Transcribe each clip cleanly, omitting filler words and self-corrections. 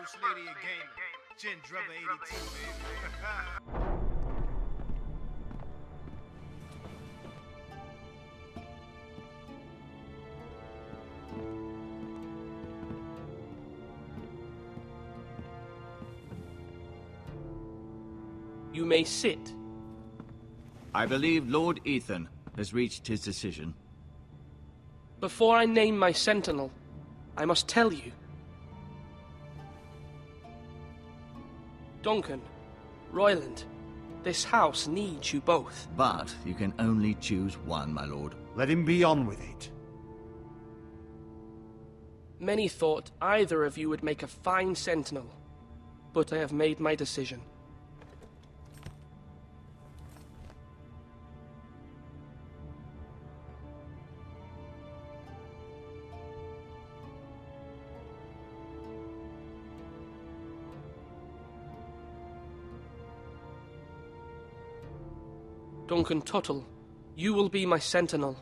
First lady of gaming, Chin Drubber 82, baby. You may sit. I believe Lord Ethan has reached his decision. Before I name my sentinel, I must tell you. Duncan, Royland, this house needs you both. But you can only choose one, my lord. Let him be on with it. Many thought either of you would make a fine sentinel, but I have made my decision. Duncan Tuttle, you will be my sentinel.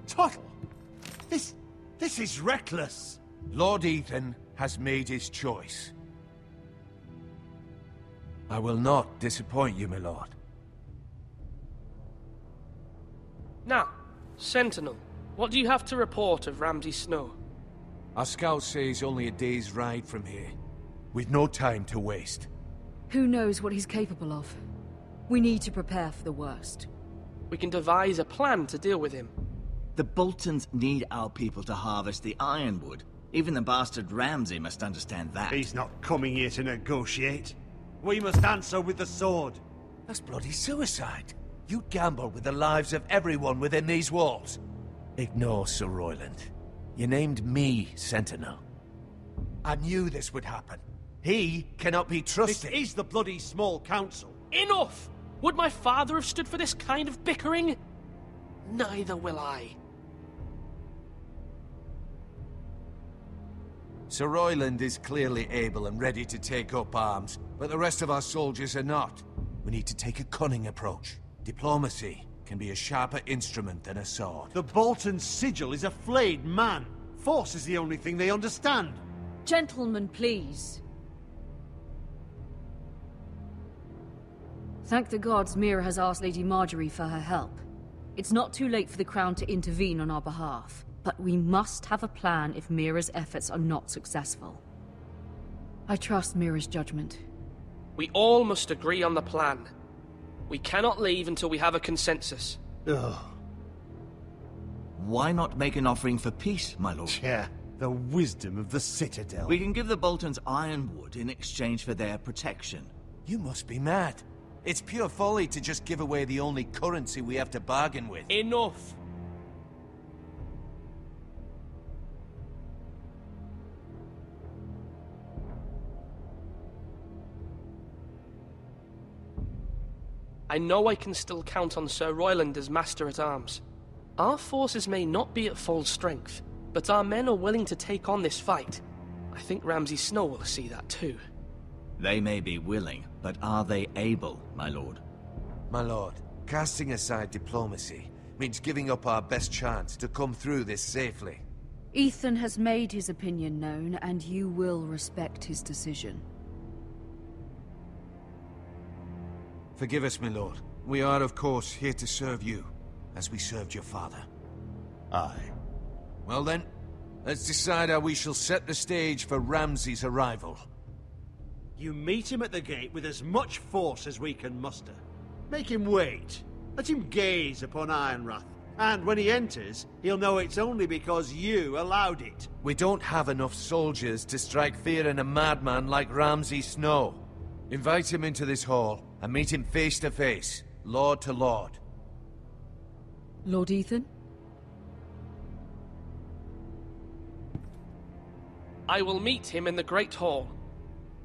Tuttle? This is reckless. Lord Ethan has made his choice. I will not disappoint you, my lord. Now, sentinel, what do you have to report of Ramsay Snow? Our scouts say he's only a day's ride from here, with no time to waste. Who knows what he's capable of? We need to prepare for the worst. We can devise a plan to deal with him. The Boltons need our people to harvest the ironwood. Even the bastard Ramsay must understand that. He's not coming here to negotiate. We must answer with the sword. That's bloody suicide. You gamble with the lives of everyone within these walls. Ignore Sir Royland. You named me Sentinel. I knew this would happen. He cannot be trusted. This is the bloody small council. Enough! Would my father have stood for this kind of bickering? Neither will I. Sir Royland is clearly able and ready to take up arms, but the rest of our soldiers are not. We need to take a cunning approach. Diplomacy can be a sharper instrument than a sword. The Bolton sigil is a flayed man. Force is the only thing they understand. Gentlemen, please. Thank the gods Mira has asked Lady Marjorie for her help. It's not too late for the Crown to intervene on our behalf, but we must have a plan if Mira's efforts are not successful. I trust Mira's judgment. We all must agree on the plan. We cannot leave until we have a consensus. Ugh. Why not make an offering for peace, my lord? Yeah, the wisdom of the Citadel. We can give the Boltons ironwood in exchange for their protection. You must be mad. It's pure folly to just give away the only currency we have to bargain with. Enough! I know I can still count on Sir Royland as Master-at-Arms. Our forces may not be at full strength, but our men are willing to take on this fight. I think Ramsay Snow will see that too. They may be willing, but are they able, my lord? My lord, casting aside diplomacy means giving up our best chance to come through this safely. Ethan has made his opinion known, and you will respect his decision. Forgive us, my lord. We are, of course, here to serve you, as we served your father. Aye. Well then, let's decide how we shall set the stage for Ramsay's arrival. You meet him at the gate with as much force as we can muster. Make him wait. Let him gaze upon Ironrath. And when he enters, he'll know it's only because you allowed it. We don't have enough soldiers to strike fear in a madman like Ramsay Snow. Invite him into this hall and meet him face to face, lord to lord. Lord Ethan? I will meet him in the Great Hall.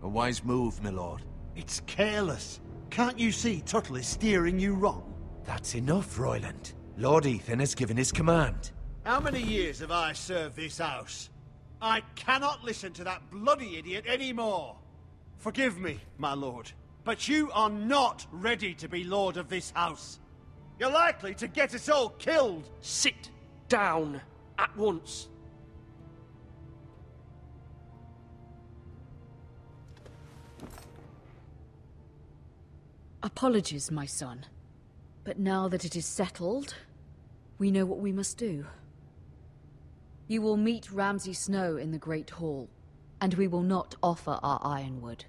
A wise move, my lord. It's careless. Can't you see Tuttle is steering you wrong? That's enough, Royland. Lord Ethan has given his command. How many years have I served this house? I cannot listen to that bloody idiot anymore. Forgive me, my lord, but you are not ready to be lord of this house. You're likely to get us all killed. Sit down at once. Apologies, my son. But now that it is settled, we know what we must do. You will meet Ramsay Snow in the Great Hall, and we will not offer our ironwood.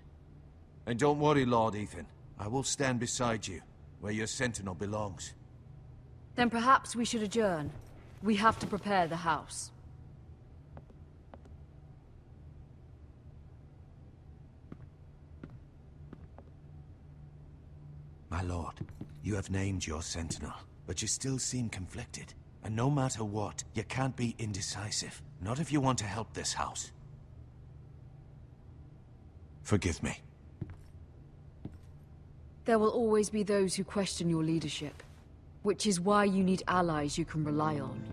And don't worry, Lord Ethan. I will stand beside you, where your sentinel belongs. Then perhaps we should adjourn. We have to prepare the house. My lord, you have named your sentinel, but you still seem conflicted. And no matter what, you can't be indecisive. Not if you want to help this house. Forgive me. There will always be those who question your leadership, which is why you need allies you can rely on.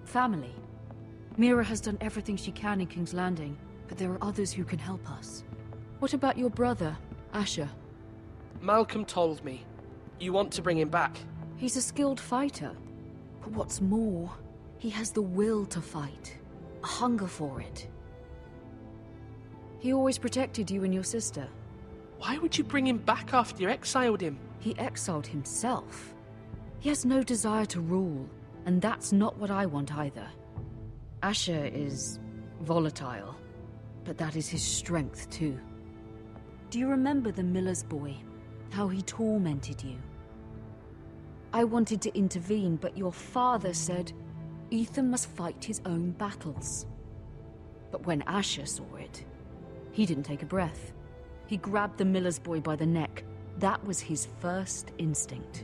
Family. Mira has done everything she can in King's Landing, but there are others who can help us. What about your brother, Asher? Malcolm told me. You want to bring him back? He's a skilled fighter. But what's more, he has the will to fight. A hunger for it. He always protected you and your sister. Why would you bring him back after you exiled him? He exiled himself. He has no desire to rule, and that's not what I want either. Asher is volatile, but that is his strength too. Do you remember the miller's boy? How he tormented you? I wanted to intervene, but your father said Ethan must fight his own battles. But when Asher saw it, he didn't take a breath. He grabbed the miller's boy by the neck. That was his first instinct.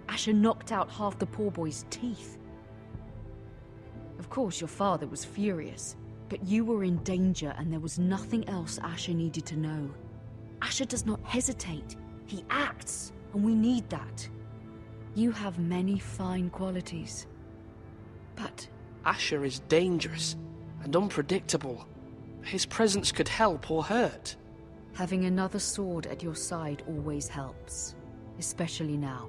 Asher knocked out half the poor boy's teeth. Of course, your father was furious, but you were in danger and there was nothing else Asher needed to know. Asher does not hesitate. He acts, and we need that. You have many fine qualities. But Asher is dangerous and unpredictable. His presence could help or hurt. having another sword at your side always helps, especially now.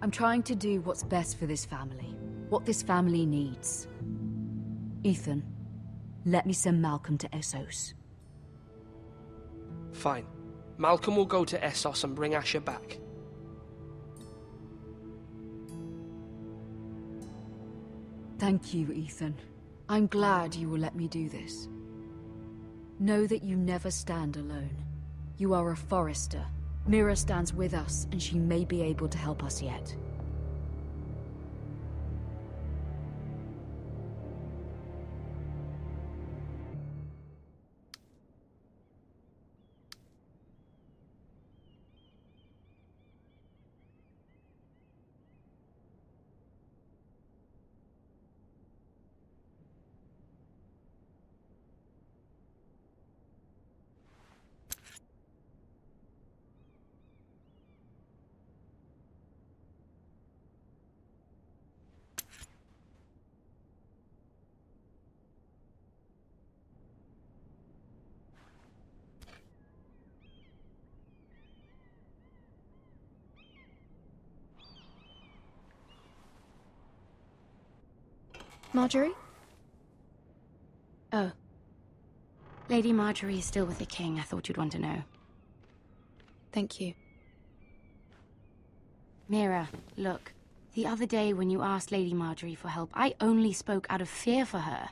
I'm trying to do what's best for this family, what this family needs. Ethan, let me send Malcolm to Essos. Fine. Malcolm will go to Essos and bring Asher back. Thank you, Ethan. I'm glad you will let me do this. Know that you never stand alone. You are a Forester. Mira stands with us, and she may be able to help us yet. Marjorie? Oh. Lady Marjorie is still with the king. I thought you'd want to know. Thank you. Mira, look. The other day when you asked Lady Marjorie for help, I only spoke out of fear for her.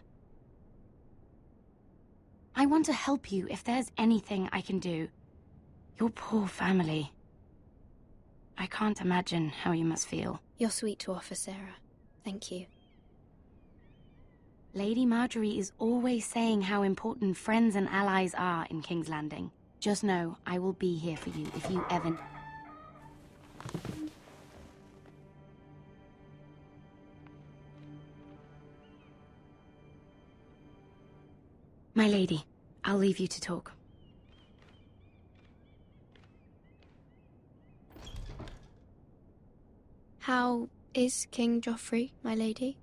I want to help you if there's anything I can do. Your poor family. I can't imagine how you must feel. You're sweet to offer, Sarah. Thank you. Lady Marjorie is always saying how important friends and allies are in King's Landing. Just know, I will be here for you if you ever... My lady, I'll leave you to talk. How is King Joffrey, my lady?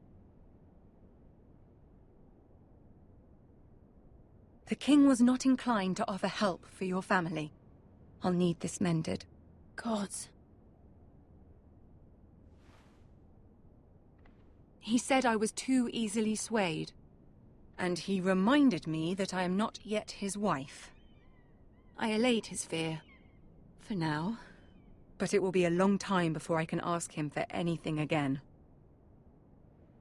The king was not inclined to offer help for your family. I'll need this mended. Gods. He said I was too easily swayed. And he reminded me that I am not yet his wife. I allayed his fear. For now. But it will be a long time before I can ask him for anything again.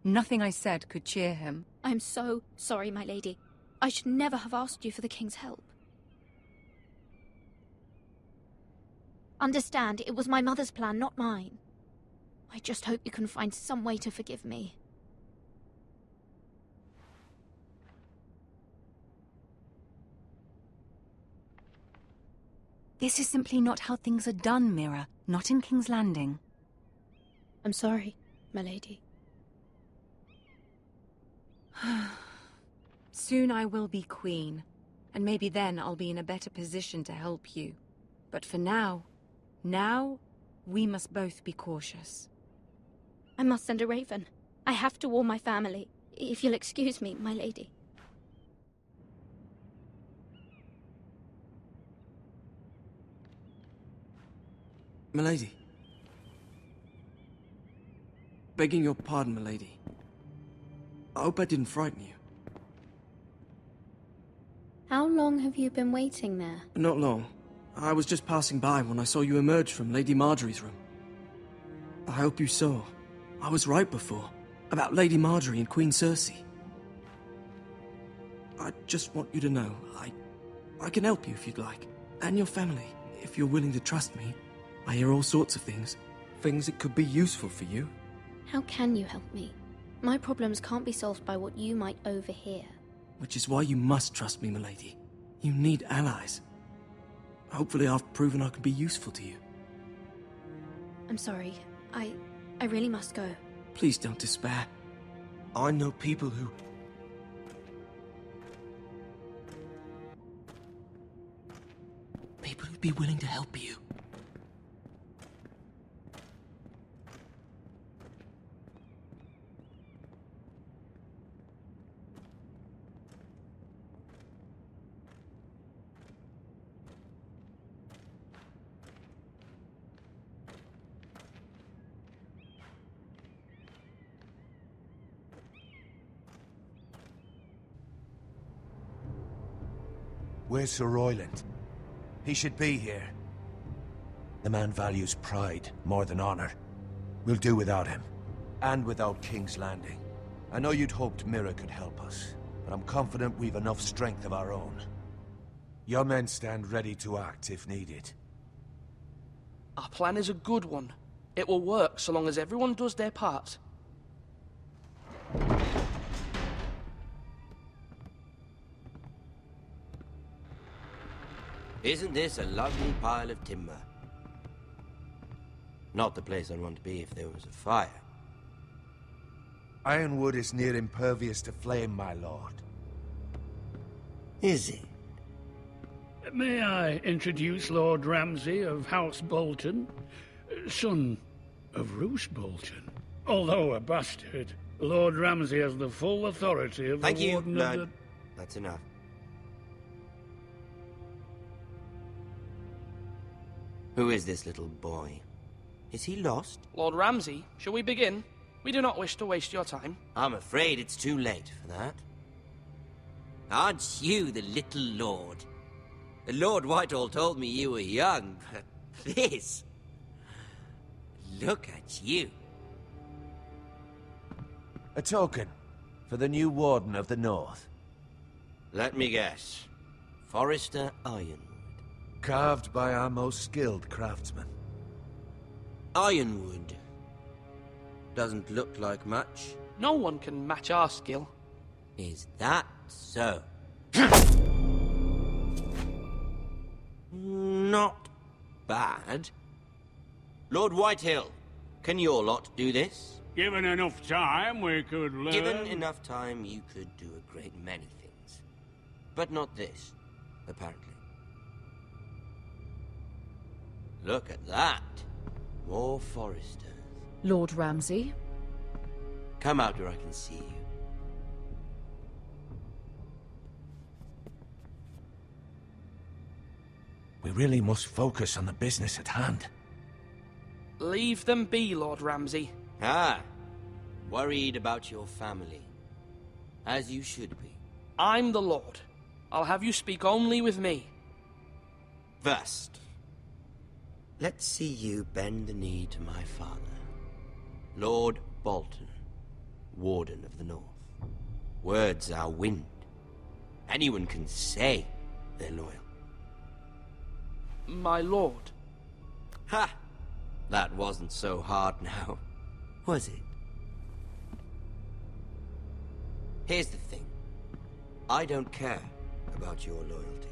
Nothing I said could cheer him. I'm so sorry, my lady. I should never have asked you for the king's help. Understand, it was my mother's plan, not mine. I just hope you can find some way to forgive me. This is simply not how things are done, Mira. Not in King's Landing. I'm sorry, my lady. Soon I will be queen, and maybe then I'll be in a better position to help you. But for now, we must both be cautious. I must send a raven. I have to warn my family. If you'll excuse me, my lady. Milady. Begging your pardon, milady. I hope I didn't frighten you. How long have you been waiting there? Not long. I was just passing by when I saw you emerge from Lady Marjorie's room. I hope you saw. I was right before. About Lady Marjorie and Queen Cersei. I just want you to know, I can help you if you'd like. And your family, if you're willing to trust me. I hear all sorts of things. Things that could be useful for you. How can you help me? My problems can't be solved by what you might overhear. Which is why you must trust me, milady. You need allies. Hopefully I've proven I can be useful to you. I'm sorry. I really must go. Please don't despair. I know people who... People who'd be willing to help you. Where's Sir Royland? He should be here. The man values pride more than honor. We'll do without him. And without King's Landing. I know you'd hoped Mira could help us, but I'm confident we've enough strength of our own. Your men stand ready to act if needed. Our plan is a good one. It will work so long as everyone does their part. Isn't this a lovely pile of timber? Not the place I'd want to be if there was a fire. Ironwood is near impervious to flame, my lord. Is it? May I introduce Lord Ramsay of House Bolton, son of Roose Bolton. Although a bastard, Lord Ramsay has the full authority of Thank the you. Warden No, of the... that's enough. Who is this little boy? Is he lost? Lord Ramsay, shall we begin? We do not wish to waste your time. I'm afraid it's too late for that. Aren't you the little lord? Lord Whitehall told me you were young, but this... Look at you. A token for the new Warden of the North. Let me guess. Forrester Ironwood. Carved by our most skilled craftsmen. Ironwood. Doesn't look like much. No one can match our skill. Is that so? Not bad. Lord Whitehill, can your lot do this? Given enough time, we could learn... Given enough time, you could do a great many things. But not this, apparently. Look at that. More Forresters. Lord Ramsay? Come out where I can see you. We really must focus on the business at hand. Leave them be, Lord Ramsay. Ah, Worried about your family. As you should be. I'm the Lord. I'll have you speak only with me. First, let's see you bend the knee to my father, Lord Bolton, Warden of the North. Words are wind. Anyone can say they're loyal. My lord. Ha! That wasn't so hard now, was it? Here's the thing. I don't care about your loyalty.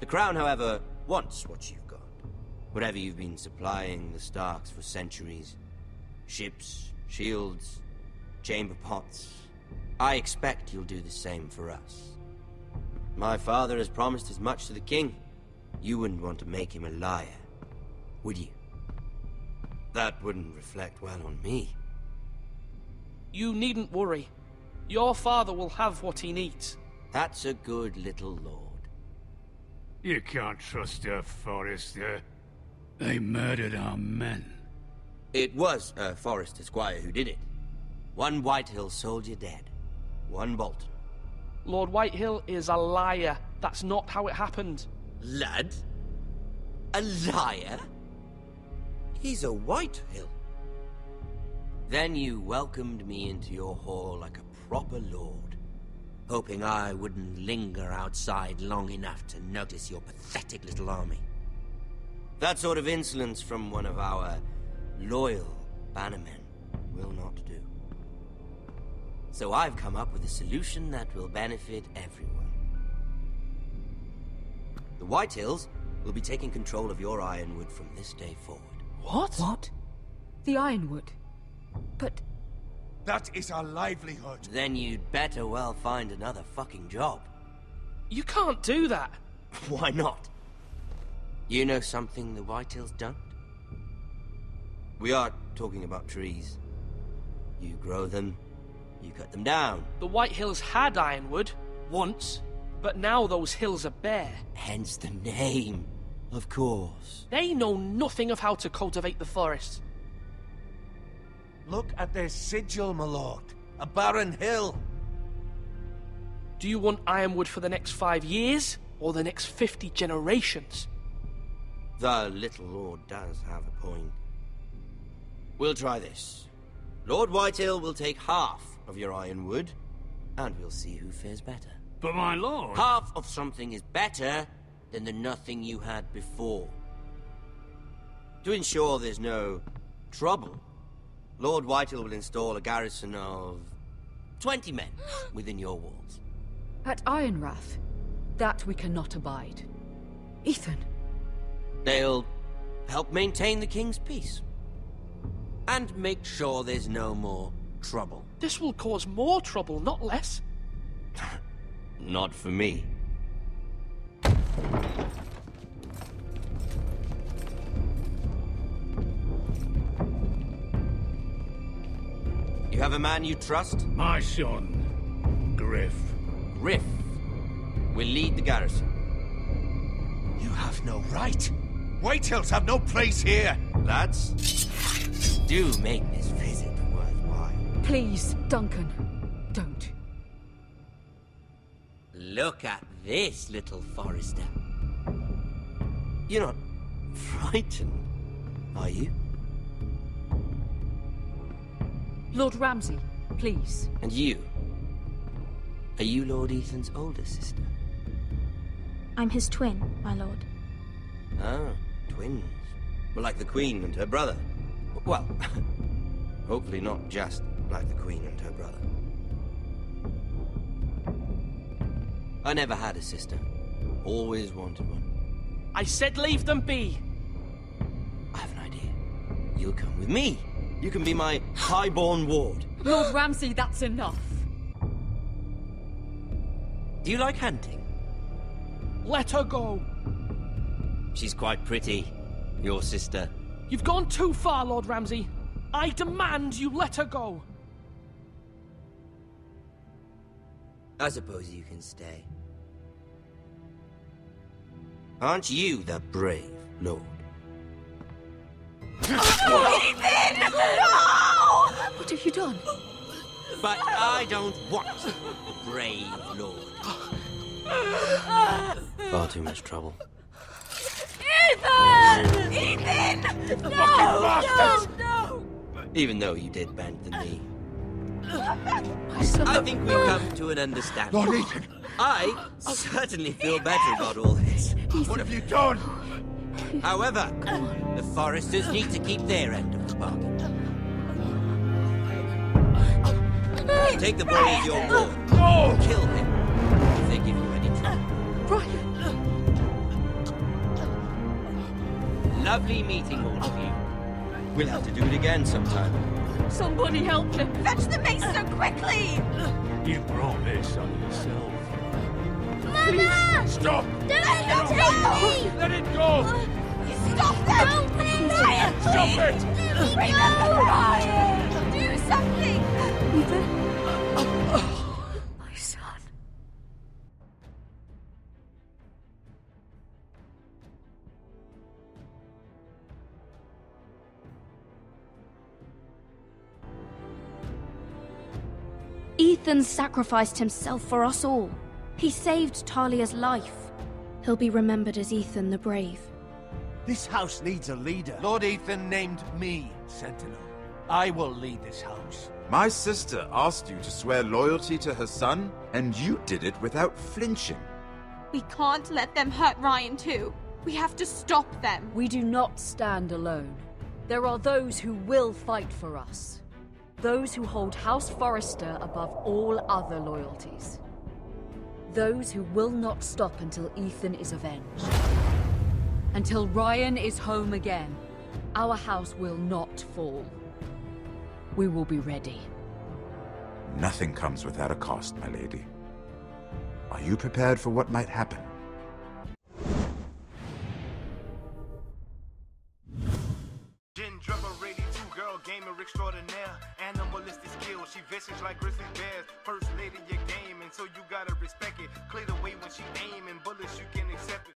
The Crown, however, wants what you've got. Whatever you've been supplying the Starks for centuries. Ships, shields, chamber pots. I expect you'll do the same for us. My father has promised as much to the king. You wouldn't want to make him a liar, would you? That wouldn't reflect well on me. You needn't worry. Your father will have what he needs. That's a good little lord. You can't trust a Forrester. They murdered our men. It was a Forrester squire who did it. One Whitehill soldier dead. One Bolton. Lord Whitehill is a liar. That's not how it happened. Lad? A liar? He's a Whitehill. Then you welcomed me into your hall like a proper lord, hoping I wouldn't linger outside long enough to notice your pathetic little army. That sort of insolence from one of our loyal bannermen will not do. So I've come up with a solution that will benefit everyone. The Whitehills will be taking control of your Ironwood from this day forward. What? What? The Ironwood? But... That is our livelihood. Then you'd better well find another fucking job. You can't do that. Why not? You know something the Whitehills don't? We are talking about trees. You grow them, you cut them down. The Whitehills had Ironwood, once, but now those hills are bare. Hence the name, of course. They know nothing of how to cultivate the forest. Look at their sigil, my lord. A barren hill. Do you want Ironwood for the next 5 years, or the next 50 generations? The little lord does have a point. We'll try this. Lord Whitehill will take half of your Ironwood, and we'll see who fares better. But my lord... Half of something is better than the nothing you had before. To ensure there's no trouble, Lord Whitehill will install a garrison of 20 men within your walls. At Ironrath? That we cannot abide. Ethan. They'll help maintain the king's peace. And make sure there's no more trouble. This will cause more trouble, not less. Not for me. You have a man you trust? My son, Griff. Griff will lead the garrison. You have no right. Whitehills have no place here. Lads, do make this visit worthwhile. Please, Duncan, don't. Look at this, little Forrester. You're not frightened, are you? Lord Ramsay, please. And you? Are you Lord Ethan's older sister? I'm his twin, my lord. Ah, twins. Well, like the Queen and her brother. Well, hopefully not just like the Queen and her brother. I never had a sister. Always wanted one. I said leave them be. I have an idea. You'll come with me. You can be my highborn ward. Lord Ramsay, that's enough. Do you like hunting? Let her go. She's quite pretty, your sister. You've gone too far, Lord Ramsay. I demand you let her go. I suppose you can stay. Aren't you the brave lord? Ethan! No! What have you done? But I don't want the brave lord. Far too much trouble. Ethan! Ethan! No! Even though you did bend the knee. My son. I think we've come to an understanding. Lord Ethan! I certainly feel better about all this. What have you done? However, the Foresters need to keep their end of the bargain. Take the boy as your ward. No! Kill him if they give you any trouble. Brian! Lovely meeting all of you. We'll have to do it again sometime. Somebody help him! Fetch the mace so quickly! You brought this on yourself. Mama! Stop! Don't let him take me! Let it go! Stop them! Help me! Ryan, Stop please! it! Remember Ryan! Do something! Ethan? My son. Ethan sacrificed himself for us all. He saved Talia's life. He'll be remembered as Ethan the Brave. This house needs a leader. Lord Ethan named me Sentinel. I will lead this house. My sister asked you to swear loyalty to her son, and you did it without flinching. We can't let them hurt Ryan too. We have to stop them. We do not stand alone. There are those who will fight for us. Those who hold House Forrester above all other loyalties. Those who will not stop until Ethan is avenged. Until Ryan is home again, our house will not fall. We will be ready. Nothing comes without a cost, my lady. Are you prepared for what might happen? Gamer extraordinaire, animalistic skills. She vicious like grizzly bears. First lady, your game, and so you gotta respect it. Clear the way when she aim, and bullets you can accept it.